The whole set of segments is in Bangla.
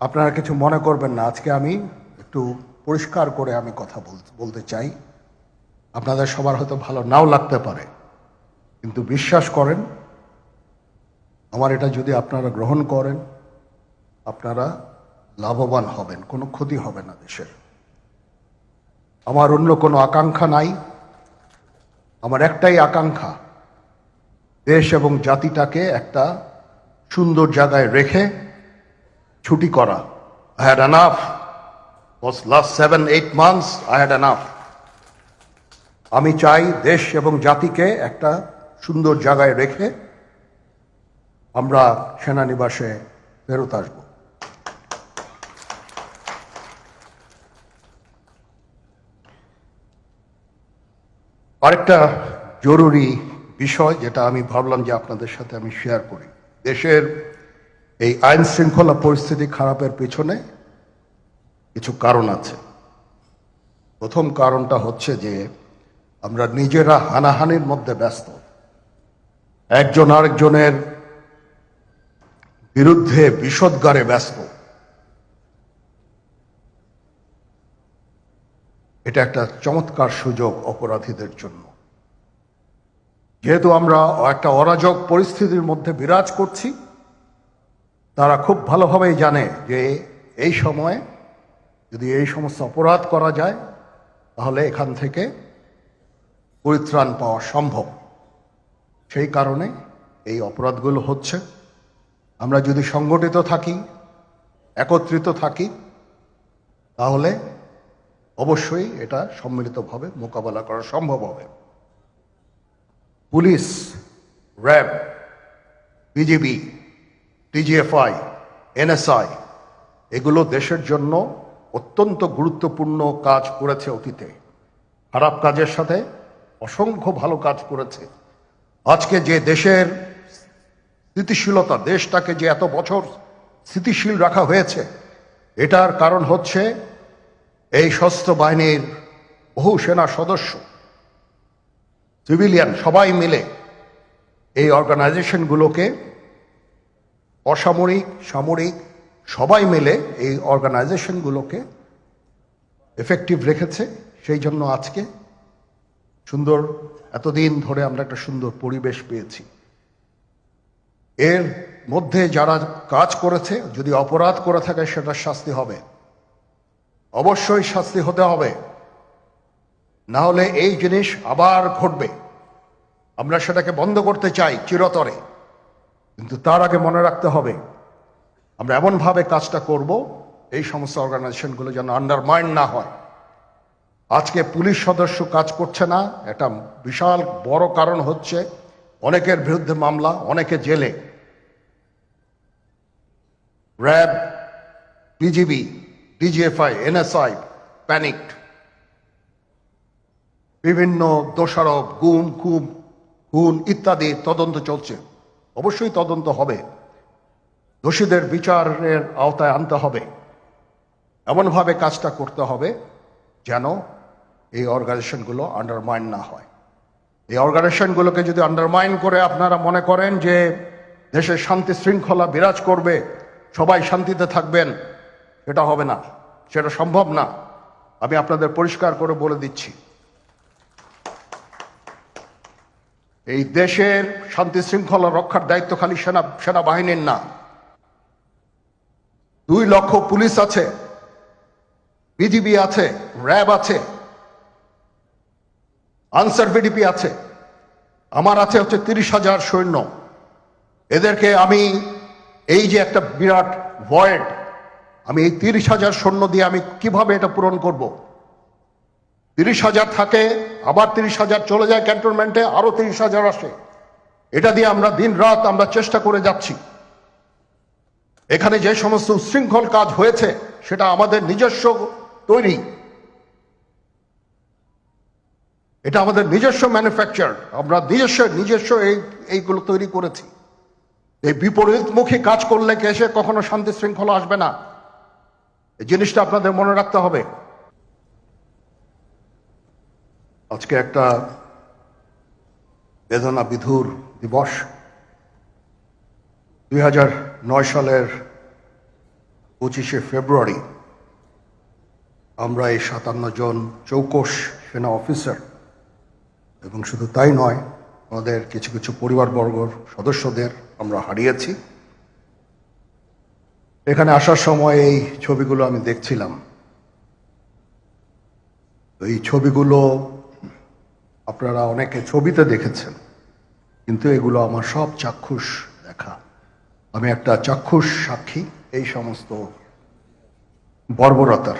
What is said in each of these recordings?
আপনারা কিছু মনে করবেন না, আজকে আমি একটু পরিষ্কার করে আমি কথা বলতে চাই। আপনাদের সবার হয়তো ভালো নাও লাগতে পারে, কিন্তু বিশ্বাস করেন, আমার এটা যদি আপনারা গ্রহণ করেন, আপনারা লাভবান হবেন, কোনো ক্ষতি হবে না দেশের। আমার অন্য কোনো আকাঙ্ক্ষা নাই। আমার একটাই আকাঙ্ক্ষা, দেশ এবং জাতিটাকে একটা সুন্দর জায়গায় রেখে ছুটি করা। I had enough. Was last 7-8 months I had enough. আমি চাই দেশ এবং জাতিকে একটা সুন্দর জায়গায় রেখে আমরা সেনানিবাসে ফেরত আসব। আরেকটা জরুরি বিষয় যেটা আমি ভাবলাম যে আপনাদের সাথে আমি শেয়ার করি। দেশের এই আইন শৃঙ্খলা পরিস্থিতি খারাপের পেছনে কিছু কারণ আছে। প্রথম কারণটা হচ্ছে যে আমরা নিজেরা হানাহানির মধ্যে ব্যস্ত, একজন আরেকজনের বিরুদ্ধে বিষোদ্গারে ব্যস্ত। এটা একটা চমৎকার সুযোগ অপরাধীদের জন্য। যেহেতু আমরা একটা অরাজক পরিস্থিতির মধ্যে বিরাজ করছি, তারা খুব ভালোভাবেই জানে যে এই সময়ে যদি এই সমস্ত অপরাধ করা যায় তাহলে এখান থেকে পরিত্রাণ পাওয়া সম্ভব। সেই কারণে এই অপরাধগুলো হচ্ছে। আমরা যদি সংগঠিত থাকি, একত্রিত থাকি, তাহলে অবশ্যই এটা সম্মিলিতভাবে মোকাবেলা করা সম্ভব হবে। Police, RAB, BGB, TGFI, NSI এগুলো দেশের জন্য অত্যন্ত গুরুত্বপূর্ণ কাজ করেছে অতীতে। খারাপ কাজের সাথে অসংখ্য ভালো কাজ করেছে। আজকে যে দেশের স্থিতিশীলতা, দেশটাকে যে এত বছর স্থিতিশীল রাখা হয়েছে, এটার কারণ হচ্ছে এই সশস্ত্র বাহিনীর বহু সেনা সদস্য, সিভিলিয়ান সবাই মিলে এই অর্গানাইজেশনগুলোকে, অসামরিক, সামরিক সবাই মিলে এই অর্গানাইজেশনগুলোকে এফেক্টিভ রেখেছে। সেই জন্য আজকে সুন্দর, এতদিন ধরে আমরা একটা সুন্দর পরিবেশ পেয়েছি। এর মধ্যে যারা কাজ করেছে, যদি অপরাধ করে থাকে সেটা শাস্তি হবে, অবশ্যই শাস্তি হতে হবে। না হলে এই জিনিস আবার ঘটবে। আমরা সেটাকে বন্ধ করতে চাই চিরতরে, কিন্তু তার আগে মনে রাখতে হবে আমরা এমনভাবে কাজটা করব এই সমস্ত অর্গানাইজেশনগুলো যেন আন্ডারমাইন না হয়। আজকে পুলিশ সদস্য কাজ করছে না, একটা বিশাল বড় কারণ হচ্ছে অনেকের বিরুদ্ধে মামলা, অনেকে জেলে। RAB, BGB, DGFI, NSI panicked. বিভিন্ন দোষারোপ, গুম, খুন ইত্যাদি তদন্ত চলছে। অবশ্যই তদন্ত হবে, দোষীদের বিচারের আওতায় আনতে হবে। এমনভাবে কাজটা করতে হবে যেন এই অর্গানাইজেশনগুলো আন্ডারমাইন না হয়। এই অর্গানাইজেশনগুলোকে যদি আন্ডারমাইন করে আপনারা মনে করেন যে দেশে শান্তি শৃঙ্খলা বিরাজ করবে, সবাই শান্তিতে থাকবেন, সেটা হবে না, সেটা সম্ভব না। আমি আপনাদের পরিষ্কার করে বলে দিচ্ছি, এই দেশের শান্তি শৃঙ্খলা রক্ষার দায়িত্ব খালি সেনাবাহিনীর না। 2 লক্ষ পুলিশ আছে, বিজিবি আছে, র্যাব আছে, আনসার ভিডিপি আছে, আমার আছে হচ্ছে 30,000 সৈন্য। এদেরকে আমি এই যে একটা বিরাট ভয়েড, আমি এই 30,000 সৈন্য দিয়ে আমি কিভাবে এটা পূরণ করব? 30,000 থাকে, আবার 30,000 চলে যায় ক্যান্টনমেন্টে, আরো 30,000 আসে। এটা দিয়ে আমরা দিন রাত আমরা চেষ্টা করে যাচ্ছি। এখানে যে সমস্ত উচ্ছৃঙ্খল কাজ হয়েছে সেটা আমাদের নিজস্ব তৈরি, এটা আমাদের নিজস্ব ম্যানুফ্যাকচার, আমরা নিজস্ব এইগুলো তৈরি করেছি। এই বিপরীতমুখী কাজ করলে এসে কখনো শান্তি শৃঙ্খলা আসবে না। এই জিনিসটা আপনাদের মনে রাখতে হবে। আজকে একটা বেদনা বিধুর দিবস। 2009 সালের 25শে ফেব্রুয়ারি আমরা এই 57 জন চৌকস সেনা অফিসার এবং শুধু তাই নয়, আমাদের কিছু কিছু পরিবারবর্গর সদস্যদের আমরা হারিয়েছি। এখানে আসার সময় এই ছবিগুলো আমি দেখছিলাম। এই ছবিগুলো আপনারা অনেকে ছবিতে দেখেছেন, কিন্তু এগুলো আমার সব চাক্ষুষ দেখা। আমি একটা চাক্ষুষ সাক্ষী এই সমস্ত বর্বরতার।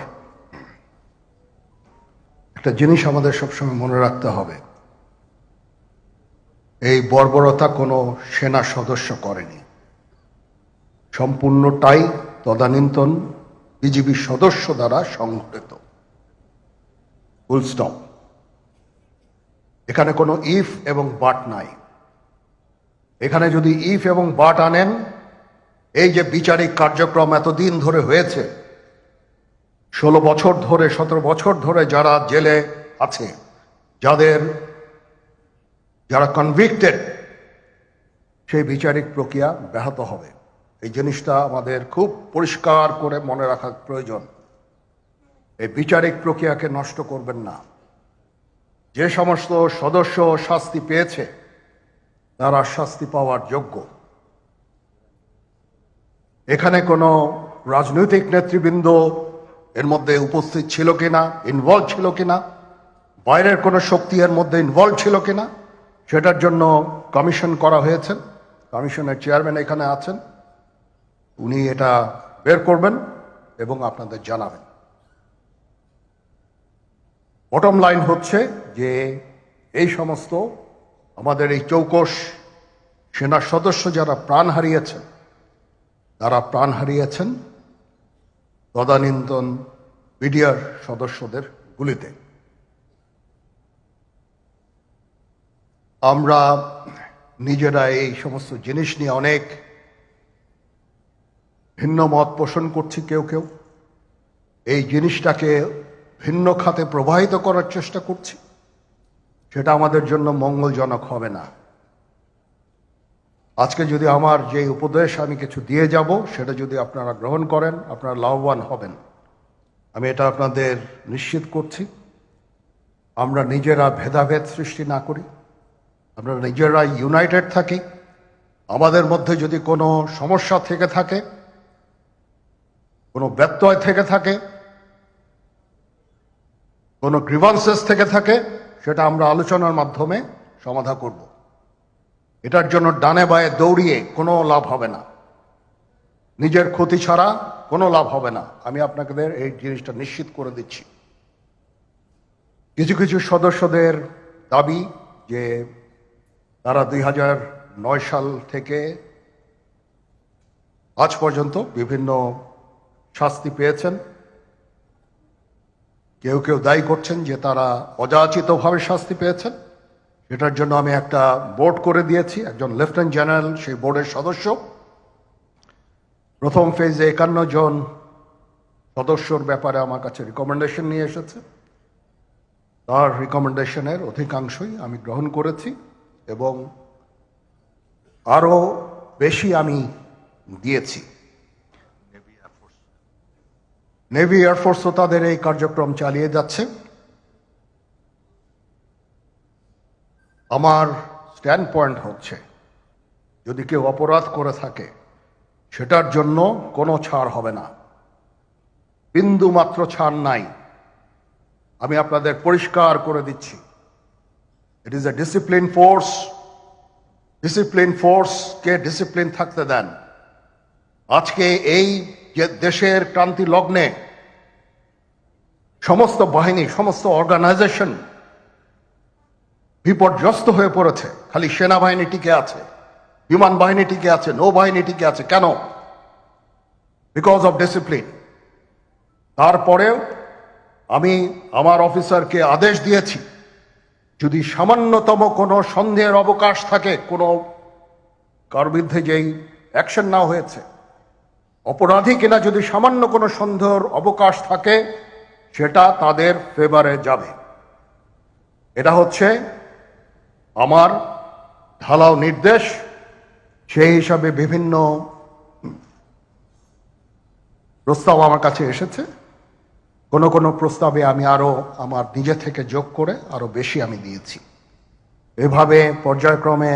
একটা জিনিস আমাদের সবসময় মনে রাখতে হবে, এই বর্বরতা কোনো সেনা সদস্য করেনি, সম্পূর্ণটাই তদানীন্তন বিজিবি সদস্য দ্বারা সংঘটিত। Full stop. এখানে কোনো ইফ এবং বাট নাই। এখানে যদি ইফ এবং বাট আনেন, এই যে বিচারিক কার্যক্রম এতদিন ধরে হয়েছে, 16 বছর ধরে 17 বছর ধরে যারা জেলে আছে, যারা কনভিক্টেড, সেই বিচারিক প্রক্রিয়া ব্যাহত হবে। এই জিনিসটা আমাদের খুব পরিষ্কার করে মনে রাখা প্রয়োজন। এই বিচারিক প্রক্রিয়াকে নষ্ট করবেন না। যে সমস্ত সদস্য শাস্তি পেয়েছে তারা শাস্তি পাওয়ার যোগ্য। এখানে কোনো রাজনৈতিক নেতৃবৃন্দ এর মধ্যে উপস্থিত ছিল কিনা, ইনভলভ ছিল কিনা, বাইরের কোনো শক্তি এর মধ্যে ইনভলভ ছিল কিনা, সেটার জন্য কমিশন করা হয়েছে। কমিশনের চেয়ারম্যান এখানে আছেন, উনি এটা বের করবেন এবং আপনাদের জানাবেন। বটম লাইন হচ্ছে যে এই সমস্ত আমাদের এই চৌকস সেনা সদস্য যারা প্রাণ হারিয়েছেন, তারা প্রাণ হারিয়েছেন তদানীন্তন বিডিআর সদস্যদের গুলিতে। আমরা নিজেরা এই সমস্ত জিনিস নিয়ে অনেক ভিন্ন মত পোষণ করছি। কেউ কেউ এই জিনিসটাকে ভিন্ন খাতে প্রবাহিত করার চেষ্টা করছি। সেটা আমাদের জন্য মঙ্গলজনক হবে না। আজকে যদি আমার যে উপদেশ আমি কিছু দিয়ে যাব, সেটা যদি আপনারা গ্রহণ করেন, আপনারা লাভবান হবেন, আমি এটা আপনাদের নিশ্চিত করছি। আমরা নিজেরা ভেদাভেদ সৃষ্টি না করি, আমরা নিজেরা ইউনাইটেড থাকি। আমাদের মধ্যে যদি কোনো সমস্যা থেকে থাকে, কোনো ব্যত্যয় থেকে থাকে, কোনো গ্রিভান্সেস থেকে থাকে, সেটা আমরা আলোচনার মাধ্যমে সমাধান করব। এটার জন্য ডানে বায়ে দৌড়িয়ে কোনো লাভ হবে না, নিজের ক্ষতি ছাড়া কোনো লাভ হবে না। আমি আপনাদের এই জিনিসটা নিশ্চিত করে দিচ্ছি। কিছু কিছু সদস্যদের দাবি যে তারা 2009 সাল থেকে আজ পর্যন্ত বিভিন্ন শাস্তি পেয়েছেন। কেউ কেউ দায়ী করছেন যে তারা অযাচিতভাবে শাস্তি পেয়েছেন। এটার জন্য আমি একটা বোর্ড করে দিয়েছি, একজন লেফটেন্যান্ট জেনারেল সেই বোর্ডের সদস্য। প্রথম ফেজে 51 জন সদস্যর ব্যাপারে আমার কাছে রিকমেন্ডেশন নিয়ে এসেছে। তার রিকমেন্ডেশনের অধিকাংশই আমি গ্রহণ করেছি এবং আরও বেশি আমি দিয়েছি। নেভি এয়ারফোর্সও তাদের এই কার্যক্রম চালিয়ে যাচ্ছে। আমার স্ট্যান্ড পয়েন্ট হচ্ছে, যদি কেউ অপরাধ করে থাকে সেটার জন্য কোনো ছাড় হবে না, বিন্দু মাত্র ছাড় নাই। আমি আপনাদের পরিষ্কার করে দিচ্ছি, it is a discipline force. Discipline ফোর্সকে ডিসিপ্লিন থাকতে দেন। আজকে এই যে দেশের ক্রান্তি লগ্নে সমস্ত বাহিনী, সমস্ত অর্গানাইজেশন বিপর্যস্ত হয়ে পড়েছে। খালি সেনাবাহিনী টিকে আছে, বিমান বাহিনী টিকে আছে, নৌবাহিনী টিকে আছে। কেন? Because of discipline. তারপরেও আমি আমার অফিসারকে আদেশ দিয়েছি, যদি সামান্যতম কোনো সন্দেহের অবকাশ থাকে, কোনো কার বিরুদ্ধে যেই অ্যাকশন নেওয়া হয়েছে, অপরাধী কিনা যদি সামান্য কোনো সন্দেহের অবকাশ থাকে, সেটা তাদের ফেভারে যাবে। এটা হচ্ছে আমার ঢালাও নির্দেশ। সেই হিসাবে বিভিন্ন প্রস্তাব আমার কাছে এসেছে। কোনো কোনো প্রস্তাবে আমি আরও আমার নিজে থেকে যোগ করে আরও বেশি আমি দিয়েছি। এভাবে পর্যায়ক্রমে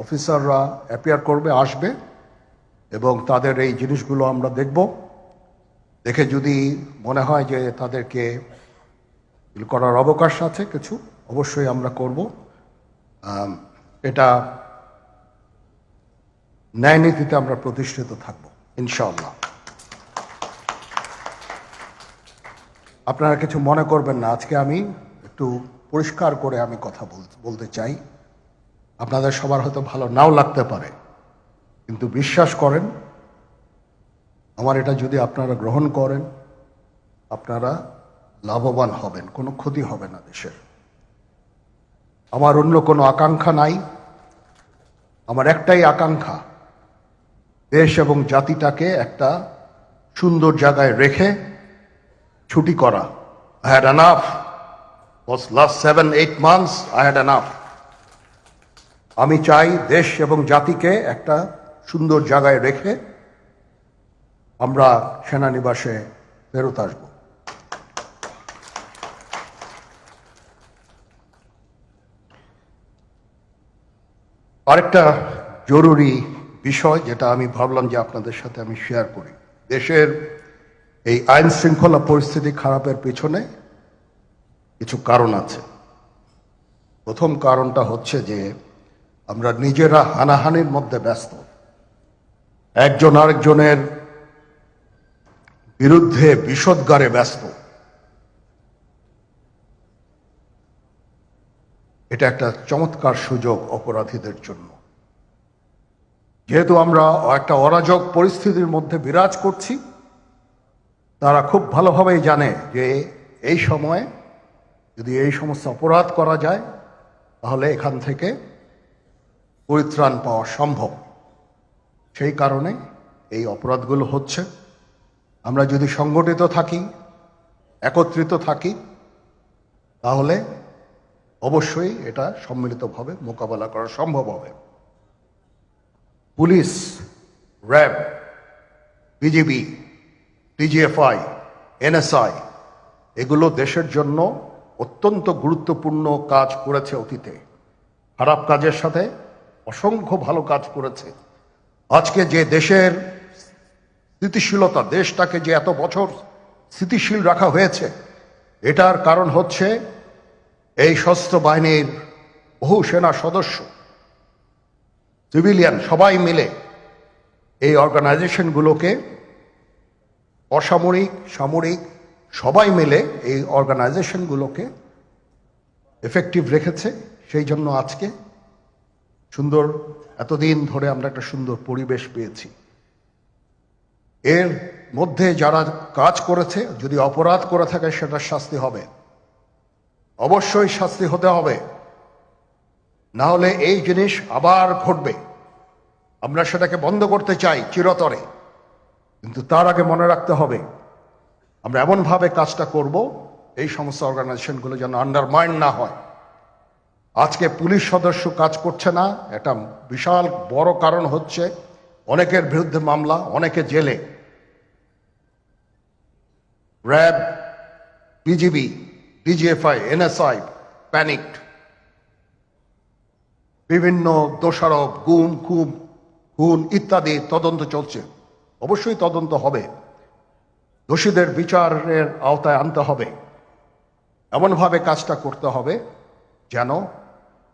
অফিসাররা অ্যাপিয়ার করবে, আসবে, এবং তাদের এই জিনিসগুলো আমরা দেখব। দেখে যদি মনে হয় যে তাদেরকে করার অবকাশ আছে কিছু, অবশ্যই আমরা করব। এটা ন্যায় নীতিতে আমরা প্রতিষ্ঠিত থাকব ইনশাআল্লাহ। আপনারা কিছু মনে করবেন না, আজকে আমি একটু পরিষ্কার করে আমি কথা বলতে চাই। আপনাদের সবার হয়তো ভালো নাও লাগতে পারে, কিন্তু বিশ্বাস করেন, আমার এটা যদি আপনারা গ্রহণ করেন, আপনারা লাভবান হবেন, কোনো ক্ষতি হবে না দেশের। আমার অন্য কোনো আকাঙ্ক্ষা নাই। আমার একটাই আকাঙ্ক্ষা, দেশ এবং জাতিটাকে একটা সুন্দর জায়গায় রেখে ছুটি করা। I had enough. Was last 7-8 months I had enough. আমি চাই দেশ এবং জাতিকে একটা সুন্দর জায়গায় রেখে আমরা সেনানিবাসে ফেরত আসব। আরেকটা জরুরি বিষয় যেটা আমি ভাবলাম যে আপনাদের সাথে আমি শেয়ার করি। দেশের এই আইন শৃঙ্খলা পরিস্থিতি খারাপের পেছনে কিছু কারণ আছে। প্রথম কারণটা হচ্ছে যে আমরা নিজেরা হানাহানির মধ্যে ব্যস্ত, একজন আরেকজনের বিরুদ্ধে বিষোদ্গারে ব্যস্ত। এটা একটা চমৎকার সুযোগ অপরাধীদের জন্য। যেহেতু আমরা একটা অরাজক পরিস্থিতির মধ্যে বিরাজ করছি, তারা খুব ভালোভাবেই জানে যে এই সময়ে যদি এই সমস্ত অপরাধ করা যায় তাহলে এখান থেকে পরিত্রাণ পাওয়া সম্ভব। সেই কারণে এই অপরাধগুলো হচ্ছে। আমরা যদি সংগঠিত থাকি, একত্রিত থাকি, তাহলে অবশ্যই এটা সম্মিলিতভাবে মোকাবেলা করা সম্ভব হবে। Police, RAB, BGB, DGFI, NSI এগুলো দেশের জন্য অত্যন্ত গুরুত্বপূর্ণ কাজ করেছে অতীতে। খারাপ কাজের সাথে অসংখ্য ভালো কাজ করেছে। আজকে যে দেশের স্থিতিশীলতা, দেশটাকে যে এত বছর স্থিতিশীল রাখা হয়েছে, এটার কারণ হচ্ছে এই সশস্ত্র বাহিনীর বহু সেনা সদস্য, সিভিলিয়ান সবাই মিলে এই অর্গানাইজেশনগুলোকে, অসামরিক, সামরিক সবাই মিলে এই অর্গানাইজেশনগুলোকে এফেক্টিভ রেখেছে। সেই জন্য আজকে সুন্দর, এতদিন ধরে আমরা একটা সুন্দর পরিবেশ পেয়েছি। এর মধ্যে যারা কাজ করেছে, যদি অপরাধ করে থাকে সেটার শাস্তি হবে, অবশ্যই শাস্তি হতে হবে। না হলে এই জিনিস আবার ঘটবে। আমরা সেটাকে বন্ধ করতে চাই চিরতরে, কিন্তু তার আগে মনে রাখতে হবে আমরা এমনভাবে কাজটা করব এই সমস্ত অর্গানাইজেশনগুলো যেন আন্ডারমাইন না হয়। আজকে পুলিশ সদস্য কাজ করছে না, এটা বিশাল বড় কারণ হচ্ছে অনেকের বিরুদ্ধে মামলা, অনেকে জেলে। RAB, BGB, DGFI, NSI panicked. বিভিন্ন দোষারোপ, গুম, খুন ইত্যাদি তদন্ত চলছে। অবশ্যই তদন্ত হবে, দোষীদের বিচারের আওতায় আনতে হবে। এমনভাবে কাজটা করতে হবে যেন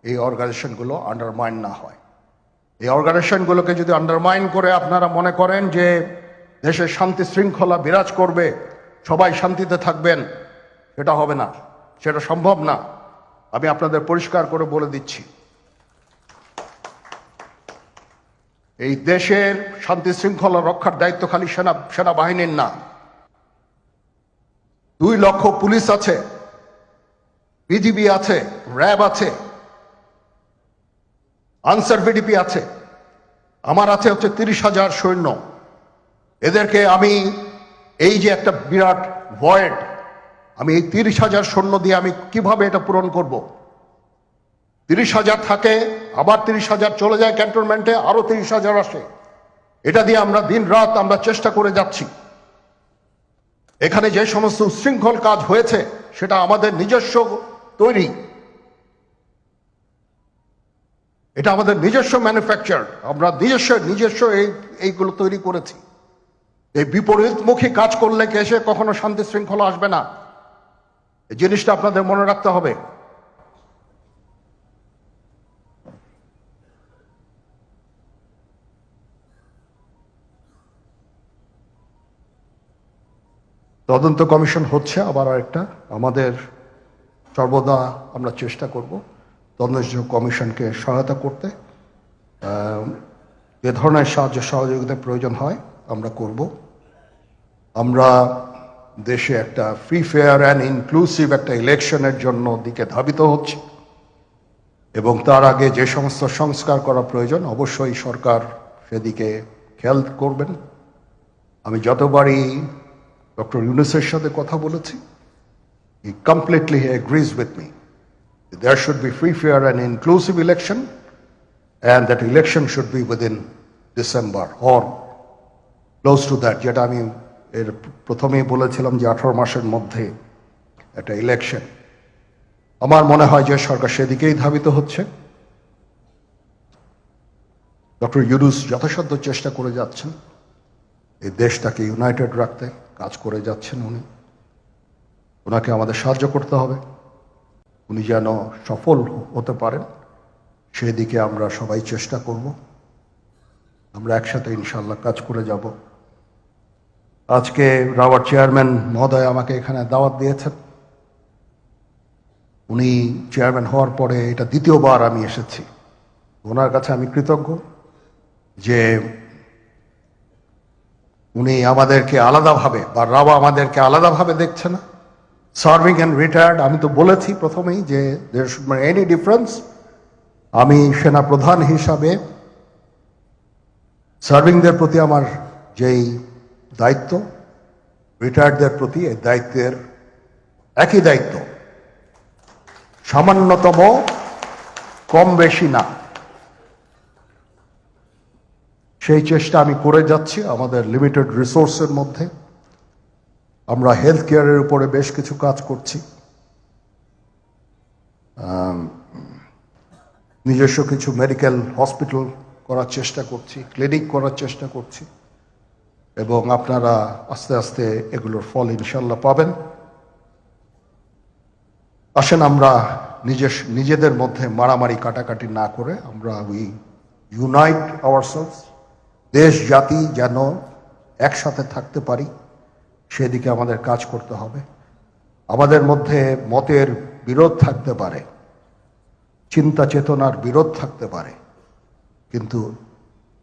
এই অর্গানাইজেশনগুলো আন্ডারমাইন না হয়। এই অর্গানাইজেশনগুলোকে যদি আন্ডারমাইন করে আপনারা মনে করেন যে দেশে শান্তি শৃঙ্খলা বিরাজ করবে, সবাই শান্তিতে থাকবেন, সেটা হবে না, সেটা সম্ভব না। আমি আপনাদের পরিষ্কার করে বলে দিচ্ছি, এই দেশের শান্তি শৃঙ্খলা রক্ষার দায়িত্ব খালি সেনাবাহিনীর না। 2 লক্ষ পুলিশ আছে, বিজিবি আছে, র্যাব আছে, আনসার ভিডিপি আছে, আমার আছে হচ্ছে 30,000 সৈন্য। এদেরকে আমি এই যে একটা বিরাট ভয়েড, আমি এই 30,000 সৈন্য দিয়ে আমি কিভাবে এটা পূরণ করব? 30,000 থাকে, আবার 30,000 চলে যায় ক্যান্টনমেন্টে, আরো 30,000 আসে। এটা দিয়ে আমরা দিন রাত আমরা চেষ্টা করে যাচ্ছি। এখানে যে সমস্ত উচ্ছৃঙ্খল কাজ হয়েছে সেটা আমাদের নিজস্ব তৈরি, এটা আমাদের নিজস্ব ম্যানুফ্যাকচার, আমরা নিজস্ব এইগুলো তৈরি করেছি। এই বিপরীতমুখী কাজ করলে এসে কখনো শান্তি শৃঙ্খলা আসবে না, এই জিনিসটা আপনাদের মনে রাখতে হবে। তদন্ত কমিশন হচ্ছে, আবার আরেকটা আমাদের সর্বদা আমরা চেষ্টা করব তদন্ত কমিশনকে সহায়তা করতে। যে ধরনের সাহায্য সহযোগিতার প্রয়োজন হয় আমরা করব। আমরা দেশে একটা ফ্রি ফেয়ার অ্যান্ড ইনক্লুসিভ একটা ইলেকশনের জন্য দিকে ধাবিত হচ্ছে, এবং তার আগে যে সমস্ত সংস্কার করা প্রয়োজন অবশ্যই সরকার সেদিকে খেয়াল করবেন। আমি যতবারই ডক্টর ইউনূসের সাথে কথা বলেছি, he completely agrees with me. There should be free, fair and inclusive election, and that election should be within December or close to that, যেটা আমি এর প্রথমেই বলেছিলাম যে 18 মাসের মধ্যে একটা ইলেকশন। আমার মনে হয় যে সরকার সেদিকেই ধাবিত হচ্ছে। ডক্টর ইউনূস যথাসাধ্য চেষ্টা করে যাচ্ছেন এই দেশটাকে ইউনাইটেড রাখতে, কাজ করে যাচ্ছেন উনি। ওনাকে আমাদের সাহায্য করতে হবে, উনি যেন সফল হতে পারেন সেদিকে আমরা সবাই চেষ্টা করব। আমরা একসাথে ইনশাল্লাহ কাজ করে যাব। আজকে রাওয়ার চেয়ারম্যান মহোদয় আমাকে এখানে দাওয়াত দিয়েছেন। উনি চেয়ারম্যান হওয়ার পরে এটা দ্বিতীয়বার আমি এসেছি। ওনার কাছে আমি কৃতজ্ঞ যে উনি আমাদেরকে আলাদাভাবে, বা রাওয়া আমাদেরকে আলাদাভাবে দেখছে না। সার্ভিং অ্যান্ড রিটায়ার্ড, আমি তো বলেছি প্রথমেই যে there should be any difference. আমি সেনা প্রধান হিসাবে সার্ভিংদের প্রতি আমার যেই দায়িত্ব, রিটায়ার্ডদের প্রতি এই দায়িত্বের একই দায়িত্ব, সামান্যতম কম বেশি না। সেই চেষ্টা আমি করে যাচ্ছি আমাদের লিমিটেড রিসোর্সের মধ্যে। আমরা হেলথ কেয়ারের উপরে বেশ কিছু কাজ করছি, নিজস্ব কিছু মেডিকেল হসপিটাল করার চেষ্টা করছি, ক্লিনিক করার চেষ্টা করছি, এবং আপনারা আস্তে আস্তে এগুলোর ফল ইনশাল্লাহ পাবেন। আসেন আমরা নিজেদের মধ্যে মারামারি কাটাকাটি না করে আমরা উই ইউনাইট আওয়ারসেলস, দেশ জাতি যেন একসাথে থাকতে পারি সেদিকে আমাদের কাজ করতে হবে। আমাদের মধ্যে মতের বিরোধ থাকতে পারে, চিন্তা চেতনার বিরোধ থাকতে পারে, কিন্তু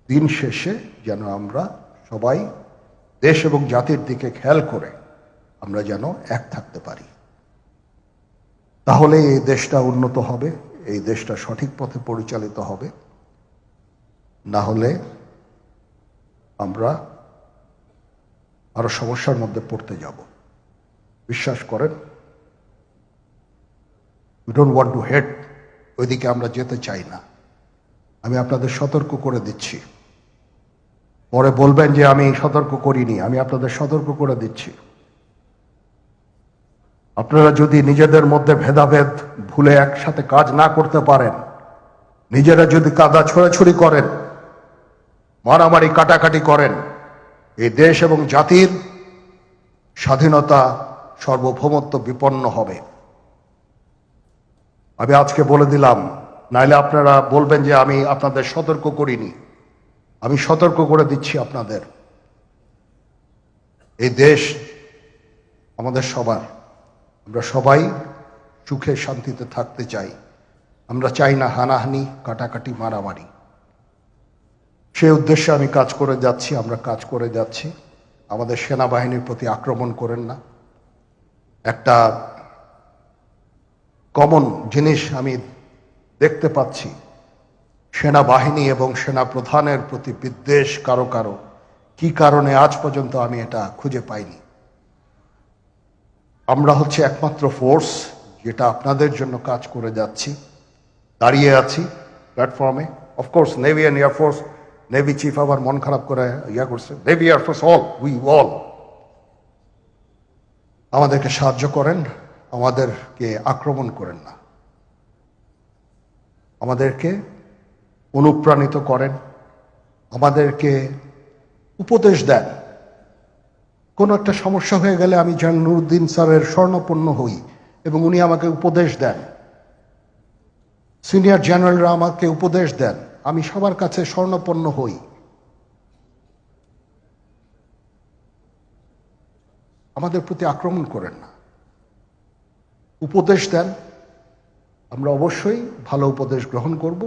দিন শেষে যেন আমরা সবাই দেশ এবং জাতির দিকে খেয়াল করে আমরা যেন এক থাকতে পারি। তাহলে এই দেশটা উন্নত হবে, এই দেশটা সঠিক পথে পরিচালিত হবে। না হলে আমরা আরো সমস্যার মধ্যে পড়তে যাব। বিশ্বাস করেন, we don't want to head, ওইদিকে আমরা যেতে চাই না। আমি আপনাদের সতর্ক করে দিচ্ছি, পরে বলবেন যে আমি সতর্ক করিনি। আমি আপনাদের সতর্ক করে দিচ্ছি, আপনারা যদি নিজেদের মধ্যে ভেদাভেদ ভুলে একসাথে কাজ না করতে পারেন, নিজেরা যদি কাদা ছোড়াছুড়ি করেন, মারামারি কাটাকাটি করেন, এই দেশ এবং জাতির স্বাধীনতা, সার্বভৌমত্ব বিপন্ন হবে। আমি আজকে বলে দিলাম, নাইলে আপনারা বলবেন যে আমি আপনাদের সতর্ক করিনি। আমি সতর্ক করে দিচ্ছি আপনাদের। এই দেশ আমাদের সবার, আমরা সবাই সুখে শান্তিতে থাকতে চাই। আমরা চাই না হানাহানি, কাটাকাটি, মারামারি। সেই উদ্দেশ্যে আমি কাজ করে যাচ্ছি, আমরা কাজ করে যাচ্ছি। আমাদের সেনাবাহিনীর প্রতি আক্রমণ করেন না। একটা কমন জিনিস আমি দেখতে পাচ্ছি, সেনাবাহিনী এবং সেনা প্রধানের প্রতি বিদ্বেষ কারো কারো, কি কারণে আজ পর্যন্ত আমি এটা খুঁজে পাইনি। আমরা হচ্ছে একমাত্র ফোর্স যেটা আপনাদের জন্য কাজ করে যাচ্ছি, দাঁড়িয়ে আছি প্ল্যাটফর্মে। Of course navy and air force, navy chief আবার মন খারাপ করে করছে, navy air force all, we all. আমাদেরকে সাহায্য করেন, আমাদেরকে আক্রমণ করেন না, আমাদেরকে অনুপ্রাণিত করেন, আমাদেরকে উপদেশ দেন। কোনো একটা সমস্যা হয়ে গেলে আমি যেন নুরুদ্দিন স্যারের স্বর্ণপন্ন হই এবং উনি আমাকে উপদেশ দেন, সিনিয়র জেনারেলরা আমাকে উপদেশ দেন, আমি সবার কাছে স্বর্ণপন্ন হই। আমাদের প্রতি আক্রমণ করেন না, উপদেশ দেন। আমরা অবশ্যই ভালো উপদেশ গ্রহণ করব।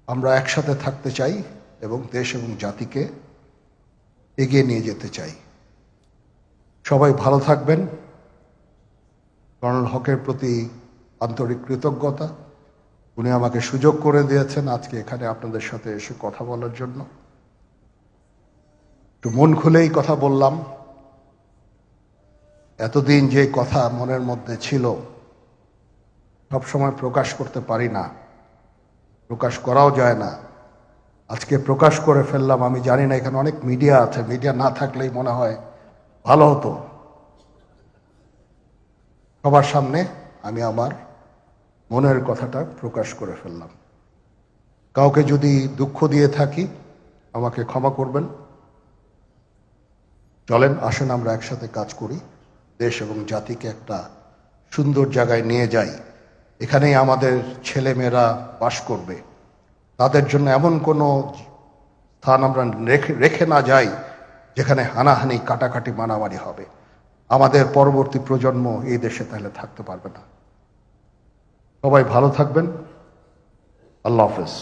আমরা একসাথে থাকতে চাই এবং দেশ এবং জাতিকে এগিয়ে নিয়ে যেতে চাই। সবাই ভালো থাকবেন। কর্নেল হকের প্রতি আন্তরিক কৃতজ্ঞতা। উনি আমাকে সুযোগ করে দিয়েছেন আজকে এখানে আপনাদের সাথে এসে কথা বলার জন্য। একটু মন খুলেই কথা বললাম। এতদিন যে কথা মনের মধ্যে ছিল সবসময় প্রকাশ করতে পারি না, প্রকাশ করাও যায় না। আজকে প্রকাশ করে ফেললাম। আমি জানি না এখানে অনেক মিডিয়া আছে, মিডিয়া না থাকলেই মনে হয় ভালো হতো। সবার সামনে আমি আমার মনের কথাটা প্রকাশ করে ফেললাম। কাউকে যদি দুঃখ দিয়ে থাকি আমাকে ক্ষমা করবেন। চলেন, আসেন আমরা একসাথে কাজ করি, দেশ এবং জাতিকে একটা সুন্দর জায়গায় নিয়ে যাই। এখানেই আমাদের ছেলেমেয়েরা বাস করবে। তাদের জন্য এমন কোনো স্থান আমরা রেখে না যাই যেখানে হানাহানি, কাটাকাটি, মারামারি হবে। আমাদের পরবর্তী প্রজন্ম এই দেশে তাহলে থাকতে পারবে না। সবাই ভালো থাকবেন। আল্লাহ হাফেজ।